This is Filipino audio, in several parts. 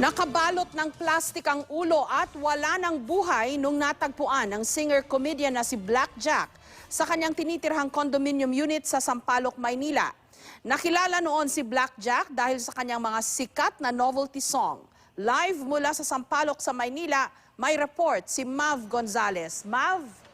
Nakabalot ng plastik ang ulo at wala ng buhay nung natagpuan ng singer-comedian na si Black Jack sa kanyang tinitirhang condominium unit sa Sampaloc, Maynila. Nakilala noon si Black Jack dahil sa kanyang mga sikat na novelty song. Live mula sa Sampaloc sa Maynila, may report si Mav Gonzalez. Mav?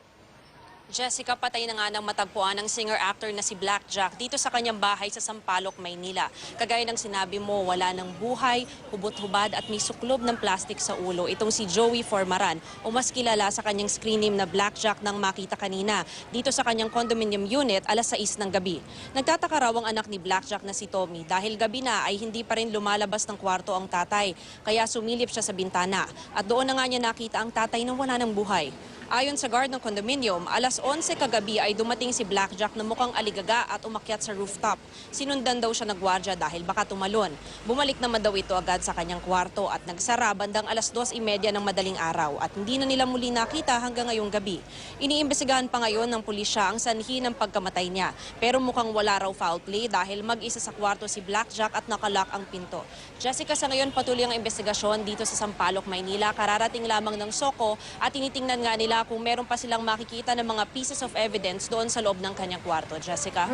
Jessica, patay na nga ng matagpuan ng singer-actor na si Black Jack dito sa kanyang bahay sa Sampaloc, Maynila. Kagaya ng sinabi mo, wala ng buhay, hubot-hubad at may suklob ng plastik sa ulo. Itong si Joey Formaran o mas kilala sa kanyang screen name na Black Jack nang makita kanina dito sa kanyang condominium unit alas 6 ng gabi. Nagtataka raw ang anak ni Black Jack na si Tommy dahil gabi na ay hindi pa rin lumalabas ng kwarto ang tatay. Kaya sumilip siya sa bintana at doon na nga niya nakita ang tatay na wala ng buhay. Ayon sa guard ng condominium, alas 11 kagabi ay dumating si Black Jack na mukhang aligaga at umakyat sa rooftop. Sinundan daw siya ng gwardya dahil baka tumalon. Bumalik naman daw ito agad sa kanyang kwarto at nagsara bandang alas 2:30 ng madaling araw at hindi na nila muli nakita hanggang ngayong gabi. Iniimbestigahan pa ngayon ng pulisya ang sanhi ng pagkamatay niya. Pero mukhang wala raw foul play dahil mag-isa sa kwarto si Black Jack at nakalock ang pinto. Jessica, sa ngayon patuloy ang investigasyon dito sa Sampaloc, Maynila. Kararating lamang ng SOCO at tinitingnan nga nila kung meron pa silang makikita ng mga pieces of evidence doon sa loob ng kanyang kwarto. Jessica?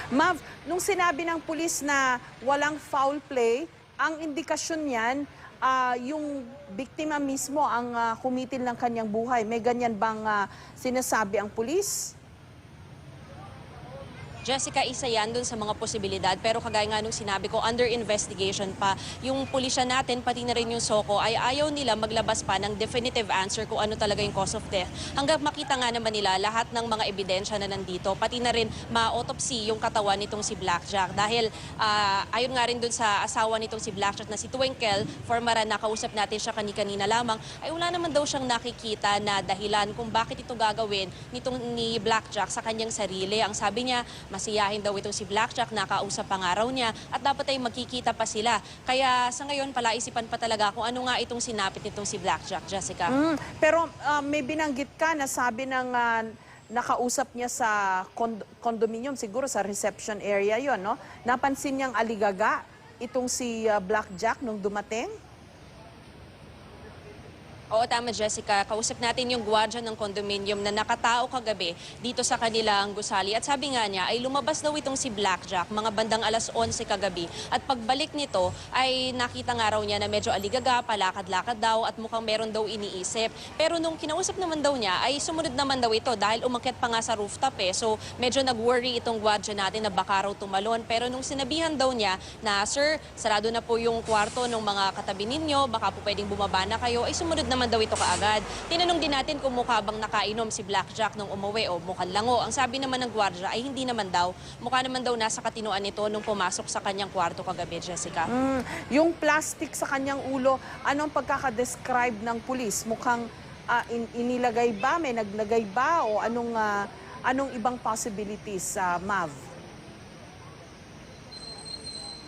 Mav, nung sinabi ng pulis na walang foul play, ang indikasyon niyan, yung biktima mismo ang kumitil ng kanyang buhay. May ganyan bang sinasabi ang pulis? Jessica, isa yan dun sa mga posibilidad. Pero kagaya nga nung sinabi ko, under investigation pa. Yung pulisya natin, pati na rin yung SOCO, ay ayaw nila maglabas pa ng definitive answer kung ano talaga yung cause of death. Hanggang makita nga naman nila lahat ng mga ebidensya na nandito, pati na rin ma-autopsy yung katawan nitong si Black Jack. Dahil ayon nga rin dun sa asawa nitong si Black Jack na si Twinkle Formaran, nakausap natin siya kanina lamang, ay wala naman daw siyang nakikita na dahilan kung bakit ito gagawin ni Black Jack sa kanyang sarili. Ang sabi niya, masiyahin daw itong si Black Jack, nakausap pa nga raw niya at dapat ay magkikita pa sila. Kaya sa ngayon palaisipan pa talaga kung ano nga itong sinapit nitong si Black Jack, Jessica. Pero may binanggit ka na sabi ng nakausap niya sa condominium, siguro sa reception area yon, no? Napansin niyang aligaga itong si Black Jack nung dumating? Oo, tama, Jessica. Kausap natin yung gwardiya ng condominium na nakatao kagabi dito sa kanilang gusali. At sabi nga niya, ay lumabas daw itong si Black Jack mga bandang alas 11 kagabi. At pagbalik nito, ay nakita nga raw niya na medyo aligaga, palakad-lakad daw at mukhang meron daw iniisip. Pero nung kinausap naman daw niya, ay sumunod naman daw ito dahil umakyat pa nga sa rooftop eh. So medyo nag-worry itong gwardiya natin na baka raw tumalon. Pero nung sinabihan daw niya na, "Sir, sarado na po yung kwarto ng mga katabi ninyo, baka po pwedeng bumaba na kayo," ay sumunod naman daw ito kaagad. Tinanong din natin kung mukha bang nakainom si Black Jack nung umuwi o mukhang lango. Ang sabi naman ng gwardiya ay hindi naman daw. Mukha naman daw nasa katinoan nito nung pumasok sa kanyang kwarto kagabi, Jessica. Yung plastic sa kanyang ulo, anong pagkakadescribe ng pulis? Mukhang inilagay ba, may naglagay ba o anong ibang possibilities, Mav?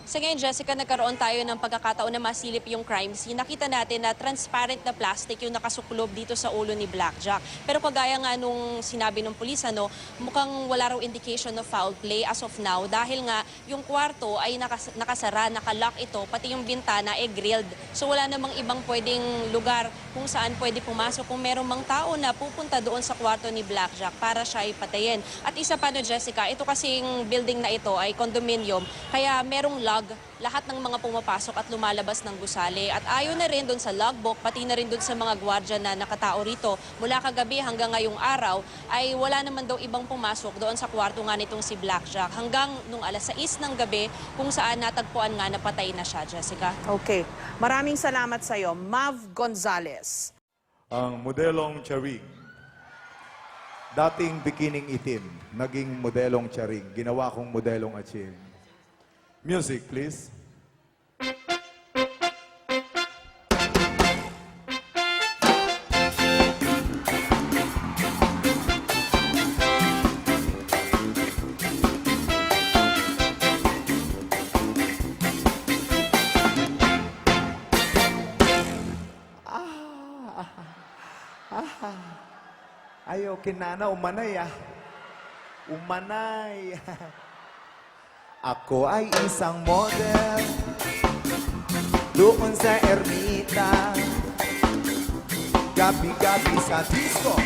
Sa ngayon, Jessica, nagkaroon tayo ng pagkakataon na masilip yung crime scene. Nakita natin na transparent na plastic yung nakasuklob dito sa ulo ni Black Jack. Pero kagaya nga nung sinabi ng pulis, mukhang wala raw indication of foul play as of now dahil nga yung kwarto ay nakasara, nakalock ito, pati yung bintana ay grilled. So wala namang ibang pwedeng lugar kung saan pwede pumasok kung merong mang tao na pupunta doon sa kwarto ni Black Jack para siya ay patayin. At isa pa no, Jessica, ito kasing building na ito ay condominium, kaya merong lahat ng mga pumapasok at lumalabas ng gusali. At ayon na rin doon sa logbook, pati na rin doon sa mga gwardya na nakatao rito, mula kagabi hanggang ngayong araw, ay wala naman daw ibang pumasok doon sa kwarto nga nitong si Black Jack. Hanggang nung alas 6 ng gabi, kung saan natagpuan nga na patay na siya, Jessica. Okay. Maraming salamat sa iyo, Mav Gonzalez. Ang modelong Charing, dating bikining itim, naging modelong Charing, ginawa kong modelong Aching. Music, please. Ayaw, kinana, umanay Umanay. Ako ay isang model doon sa ermita. Gabi-gabi sa disco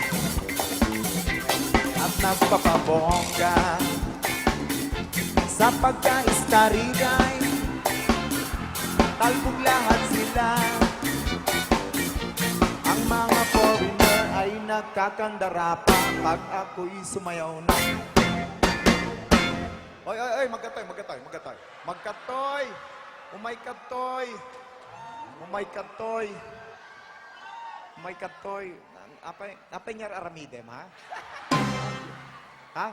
at nagpapabongga sa pagka-istarigay. Talbog lahat sila. Ang mga foreigner ay nagkakandara pa pag ako'y sumayaw na. Oy, oy, oy, magkatoy. Magkatoy! Umaykatoy! Apay nyar aramidem, ha? Ha?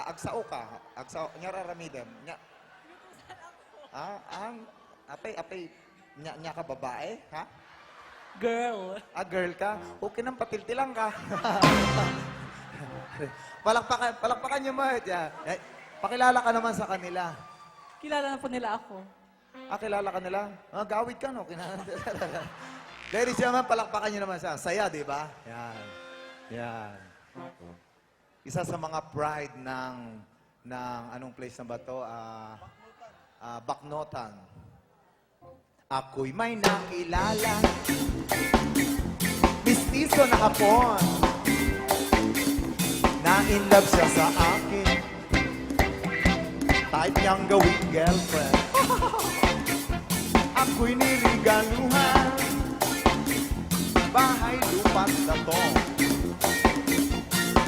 Agsao ka. Agsao, nyar aramidem. Apay, nya ka babae, ha? Girl. Girl ka? Okay nang patiltilang ka. Palakpakan niyo mo. Pakilala ka naman sa kanila. Kilala na po nila ako. Kilala ka nila? Gawid ka, no? Ladies and gentlemen, palakpakan niyo naman siya. Saya, di ba? Yan. Isa sa mga pride ng anong place na ba to? Baknotan. Ako'y may nakilala, mistiso na hapon, na in love siya sa akin, type niyang gawing girlfriend. Ako'y nirigaluhan, bahay lupat na to.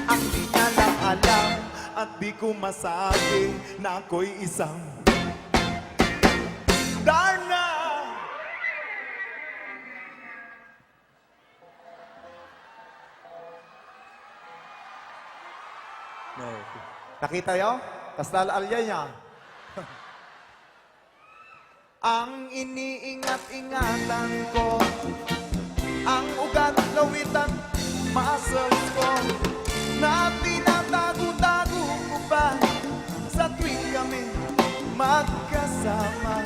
Ang di niya lang alam at di ko masabi na ako'y isang Darna! Nakita yo? Kastal alya niya. Ang iniingat-ingatan ko, ang ugat lawitan, muscles ko, na tinatago-tago ko pa sa tuwing kami magkasama.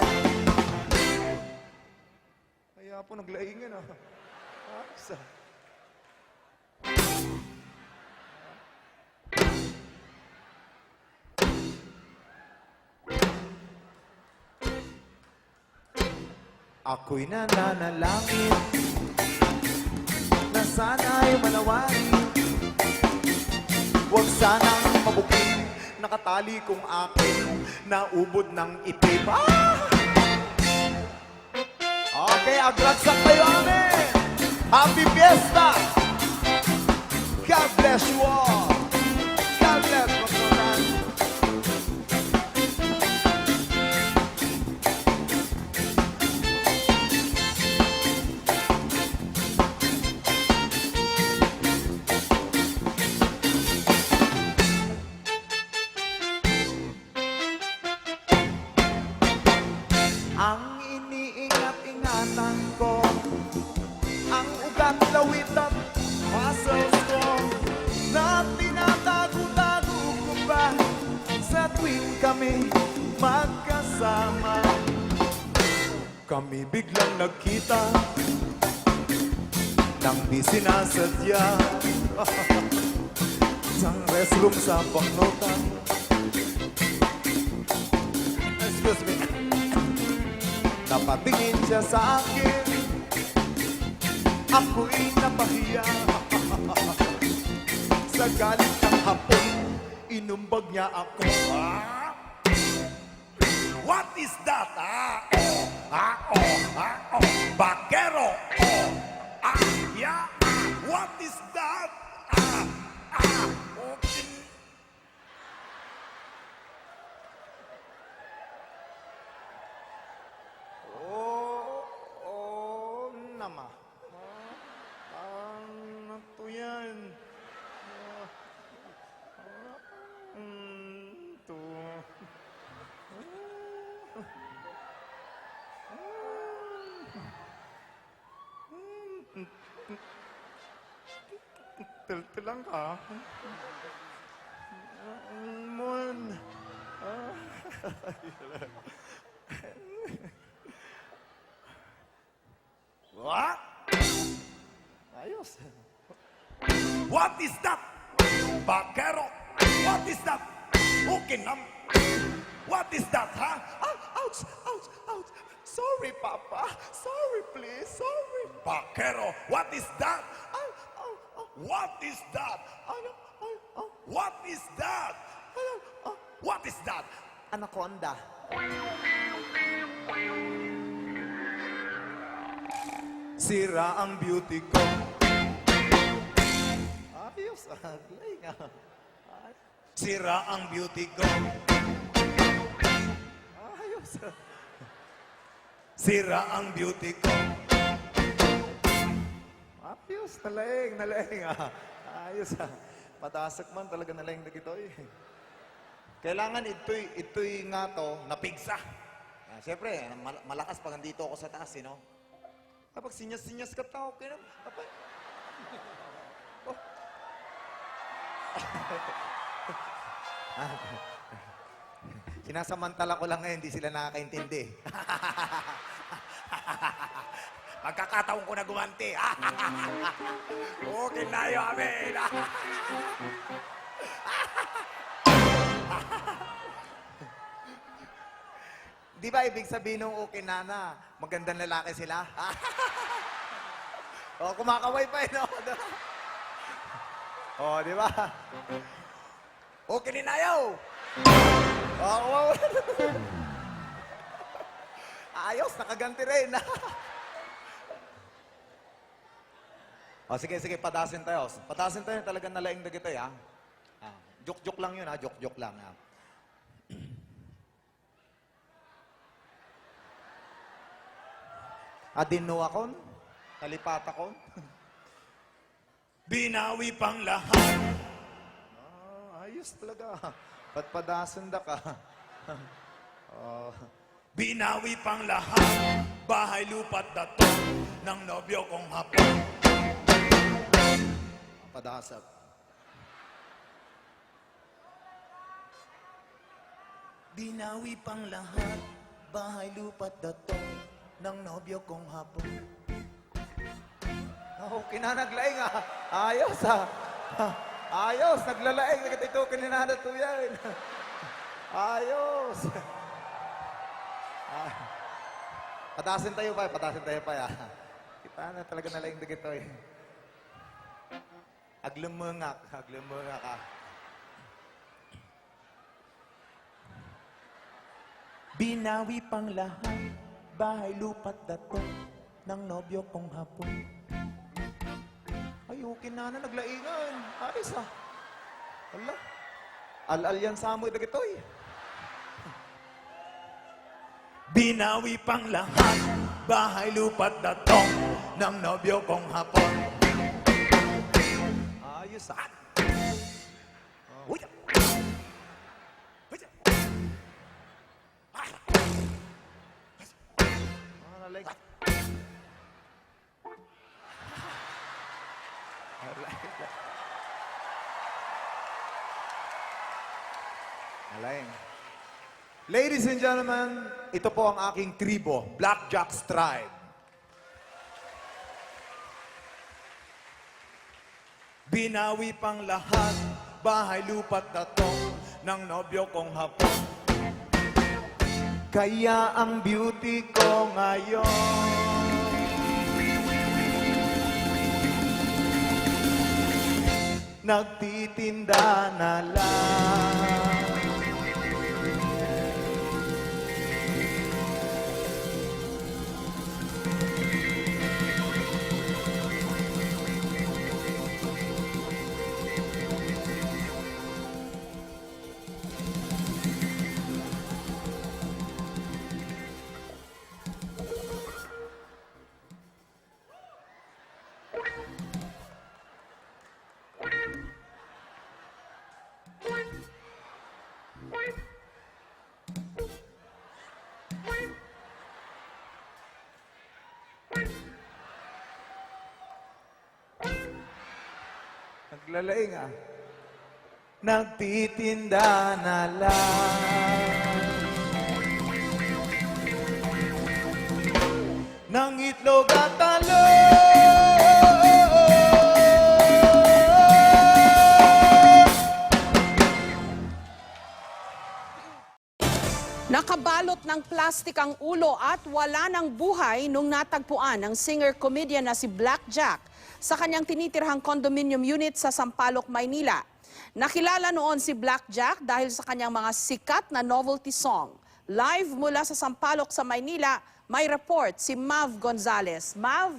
Kaya po naglaingan, Sa... Ako'y nananalangin na sana'y manawari. Huwag sanang mabuking nakatali kong akin na ubod ng itim. Okay, agragsak kayo, amen! Happy Fiesta! God bless you all! God bless you all! Ang iniingat-ingatan ko, ang ugat lawit at muscles ko, na tinatago-tago ko ba sa tuwing kami magkasama. Kami biglang nagkita nang di sinasadya. Isang restroom sa Baknotan. Excuse me. Napatingin siya sa akin, ako'y napahiya. Sa galit ng hapon, inumbag niya ako. What is that? Bakero. Yeah. What is that? Okay. Nama. Ano to yan? To. Tiltilang ka. Mon. What? Ayos. What is that? Bakero. What is that? Okay, What is that, huh? Ouch, ouch, ouch. Sorry, Papa. Sorry, please. Sorry. Bakero, what is that? What is that? What is that? What is that? Anaconda. Sira ang beauty ko. Ayos. Galing ah. Sira ang beauty ko. Ayos. Sira ang beauty ko. Ayos. Nalaing ah. Ayos ah. Patasak man talaga nalaing na gitoy. Kailangan ito'y nga to, napigsa. Siyempre, malakas pag nandito ako sa taas, no? Kapag sinyas-sinyas ka tao, okay na. Kapag... Oh. Sinasamantala ko lang ngayon, hindi sila nakakaintindi. Pagkakataon ko na gumanti. Okay na yun, amen. Di ba ibig sabihin ng okay nana, magandang lalaki sila? O, kumakaway pa eh, no? O, di ba? Okay ni Nayo. Oh, ayos, nakaganti rin. O, sige, patasin tayo. Patasin tayo, talagang nalaing na kita, ha? Joke-joke lang yun, ha? Joke-joke lang, ha? Adino akon? Kalipat akon? Binawi pang lahat. Ayos talaga. Patpadasan da ka. Binawi pang lahat. Bahay, lupa't dato ng nobyo kong hapon. Padasap. Binawi pang lahat. Bahay, lupa't dato ng nobyo kong hapon. Kinanaglaing ah. Ayos ah. Ayos, naglalaing. Ito, kininanatuyan. Ayos. Patasin tayo pa ya. Kita na talaga nalaing dagito eh. Aglumungak ah. Binawi pang lahat. Bahay, lupa't dato ng nobyo kong hapon. Ay, okay na naglaingan. Ayos ah. Wala. Al-al yan sa amoy dagito eh. Binawi pang lahat. Bahay, lupa't dato ng nobyo kong hapon. Ayos ah. Uy! Uy! Nalaing. Nalaing. Ladies and gentlemen, ito po ang aking tribo, Blackjack's Tribe. Binawi pang lahat. Bahay, lupa't dato ng nobyo kong hapon. Kaya ang beauty ko ngayon nagtitinda na lang. Naglalaing ah. Nagtitinda na lang ng itlog at talong. Nakaba Nabalot ng plastik ang ulo at wala ng buhay nung natagpuan ng singer-comedian na si Black Jack sa kanyang tinitirhang condominium unit sa Sampaloc, Maynila. Nakilala noon si Black Jack dahil sa kanyang mga sikat na novelty song. Live mula sa Sampaloc sa Maynila, may report si Mav Gonzalez. Mav?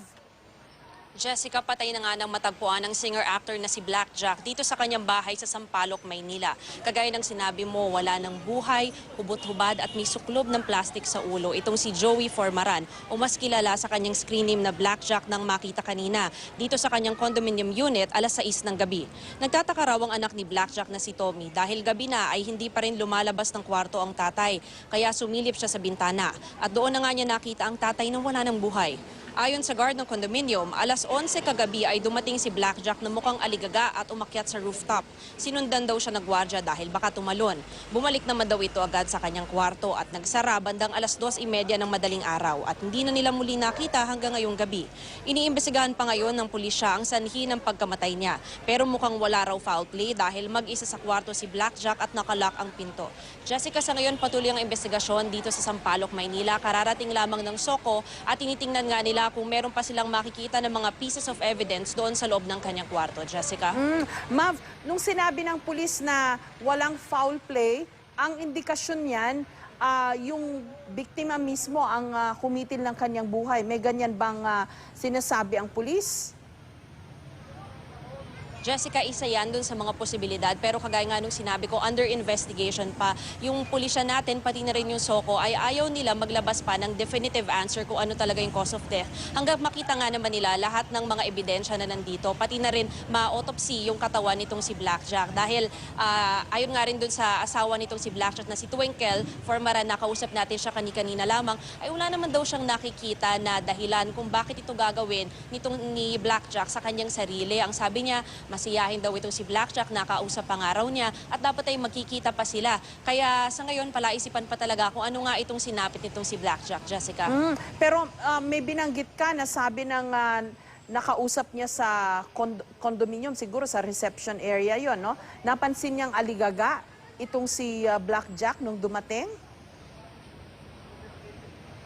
Jessica, patay na nga ng matagpuan ng singer-actor na si Black Jack dito sa kanyang bahay sa Sampaloc, Maynila. Kagaya ng sinabi mo, wala ng buhay, hubot-hubad at may suklob ng plastik sa ulo. Itong si Joey Formaran o mas kilala sa kanyang screen name na Black Jack nang makita kanina dito sa kanyang condominium unit alas 6 ng gabi. Nagtataka raw ang anak ni Black Jack na si Tommy dahil gabi na ay hindi pa rin lumalabas ng kwarto ang tatay. Kaya sumilip siya sa bintana at doon na nga niya nakita ang tatay na wala ng buhay. Ayon sa guard ng condominium, alas 11 kagabi ay dumating si Black Jack na mukhang aligaga at umakyat sa rooftop. Sinundan daw siya ng gwardya dahil baka tumalon. Bumalik naman daw ito agad sa kanyang kwarto at nagsara bandang alas 2:30 ng madaling araw at hindi na nila muli nakita hanggang ngayong gabi. Iniimbestigahan pa ngayon ng pulisya ang sanhi ng pagkamatay niya. Pero mukhang wala raw foul play dahil mag-isa sa kwarto si Black Jack at nakalock ang pinto. Jessica, sa ngayon patuloy ang investigasyon dito sa Sampaloc, Maynila. Kararating lamang ng SOCO at tinitingnan nga nila kung meron pa silang makikita ng mga pieces of evidence doon sa loob ng kanyang kwarto. Jessica? Mav, nung sinabi ng pulis na walang foul play, ang indikasyon niyan, yung biktima mismo ang kumitil ng kanyang buhay. May ganyan bang sinasabi ang pulis? Jessica, isa yan dun sa mga posibilidad. Pero kagaya nga nung sinabi ko, under investigation pa. Yung pulisya natin, pati na rin yung SOCO, ay ayaw nila maglabas pa ng definitive answer kung ano talaga yung cause of death. Hanggang makita nga naman nila lahat ng mga ebidensya na nandito, pati na rin ma-autopsy yung katawan nitong si Black Jack. Dahil ayon nga rin dun sa asawa nitong si Black Jack na si Twinkle Formaran, nakausap natin siya kanina lamang, ay wala naman daw siyang nakikita na dahilan kung bakit ito gagawin ni Black Jack sa kanyang sarili. Ang sabi niya, masiyahin daw itong si Black Jack, nakausap pa nga raw niya at dapat ay magkikita pa sila. Kaya sa ngayon palaisipan pa talaga kung ano nga itong sinapit nitong si Black Jack, Jessica. Pero may binanggit ka na sabi ng nakausap niya sa condominium, siguro sa reception area yon, no? Napansin niyang aligaga itong si Black Jack nung dumating?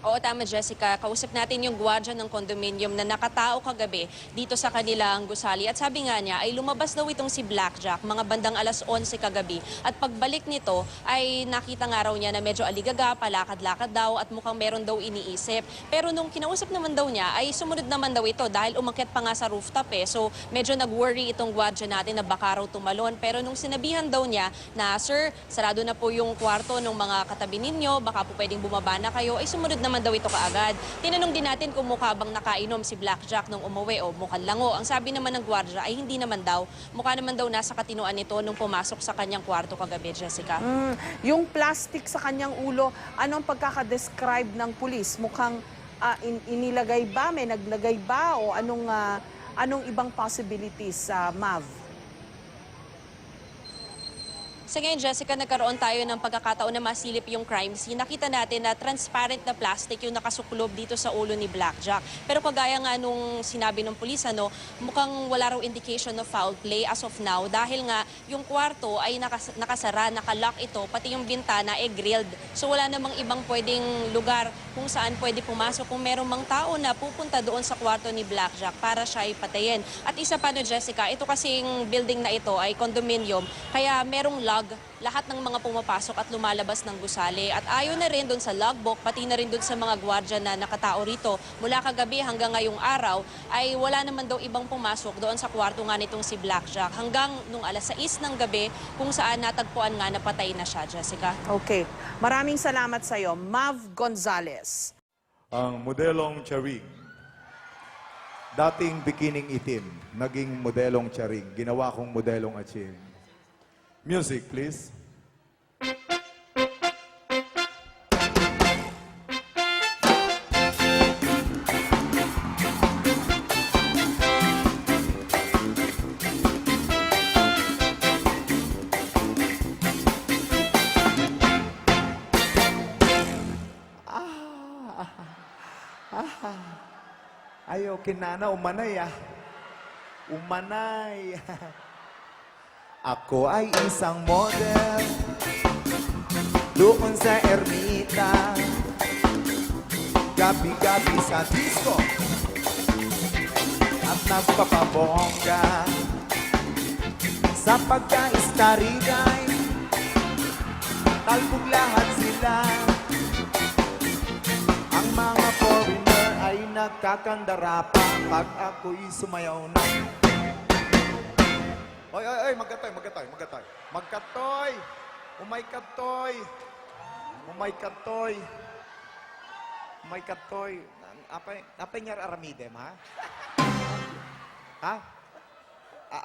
Oo, tama, Jessica. Kausap natin yung gwardya ng condominium na nakatao kagabi dito sa kanilang gusali. At sabi nga niya, ay lumabas daw itong si Black Jack mga bandang alas 11 kagabi. At pagbalik nito, ay nakita nga raw niya na medyo aligaga, palakad-lakad daw at mukhang meron daw iniisip. Pero nung kinausap naman daw niya, ay sumunod naman daw ito dahil umakyat pa nga sa rooftop eh. So medyo nag-worry itong gwardya natin na baka raw tumalon. Pero nung sinabihan daw niya na, "Sir, sarado na po yung kwarto ng mga katabi ninyo, baka po pwedeng bumaba na kayo," ay sumunod naman daw ito kaagad. Tinanong din natin kung mukha bang nakainom si Black Jack nung umuwi o mukhang lango. Ang sabi naman ng gwardya ay hindi naman daw. Mukha naman daw nasa katinuan nito nung pumasok sa kanyang kwarto kagabi, Jessica. Yung plastic sa kanyang ulo, anong pagkakadescribe ng pulis? Mukhang inilagay ba, may naglagay ba o anong ibang possibilities, Mav? Sa ngayon, Jessica, nagkaroon tayo ng pagkakataon na masilip yung crime scene. Nakita natin na transparent na plastic yung nakasuklob dito sa ulo ni Black Jack. Pero kagaya nga nung sinabi ng pulis, mukhang wala raw indication of foul play as of now dahil nga yung kwarto ay nakasara, nakalock ito, pati yung bintana ay grilled. So wala namang ibang pwedeng lugar kung saan pwede pumasok kung merong mang tao na pupunta doon sa kwarto ni Black Jack para siya ay patayin. At isa pa, Jessica, ito kasing building na ito ay condominium, kaya merong log lahat ng mga pumapasok at lumalabas ng gusali. At ayon na rin doon sa logbook, pati na rin doon sa mga gwardya na nakatao rito, mula kagabi hanggang ngayong araw, ay wala naman daw ibang pumasok doon sa kwarto nga nitong si Black Jack. Hanggang nung alas 6 ng gabi, kung saan natagpuan nga na patay na siya, Jessica. Okay. Maraming salamat sa iyo, Mav Gonzalez. Ang modelong charing, dating bikining itim, naging modelong charing, ginawa kong modelong aching. Music, please. Ayaw, kinana, umanay ah. Umanay. Ako ay isang model doon sa ermita. Gabi-gabi sa disco at nagpapabongga sa pagka-istarigay. Talbog lahat sila. Ang mga foreigner ay nagkakandara pa pag ako'y sumayaw na. Oy, oy, oy, magkatoy. Magkatoy! Umaykatoy! Apay nyar aramidem, ha? Ha?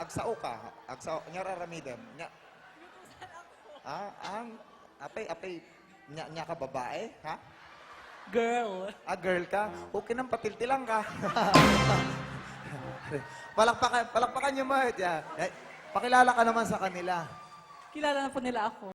Agsao ka. Agsao, nyar aramidem. Apay, nya ka babae, ha? Girl. Girl ka? Okay nang patiltilang ka. Palakpakan niyo mo. Pakilala ka naman sa kanila. Kilala na po nila ako.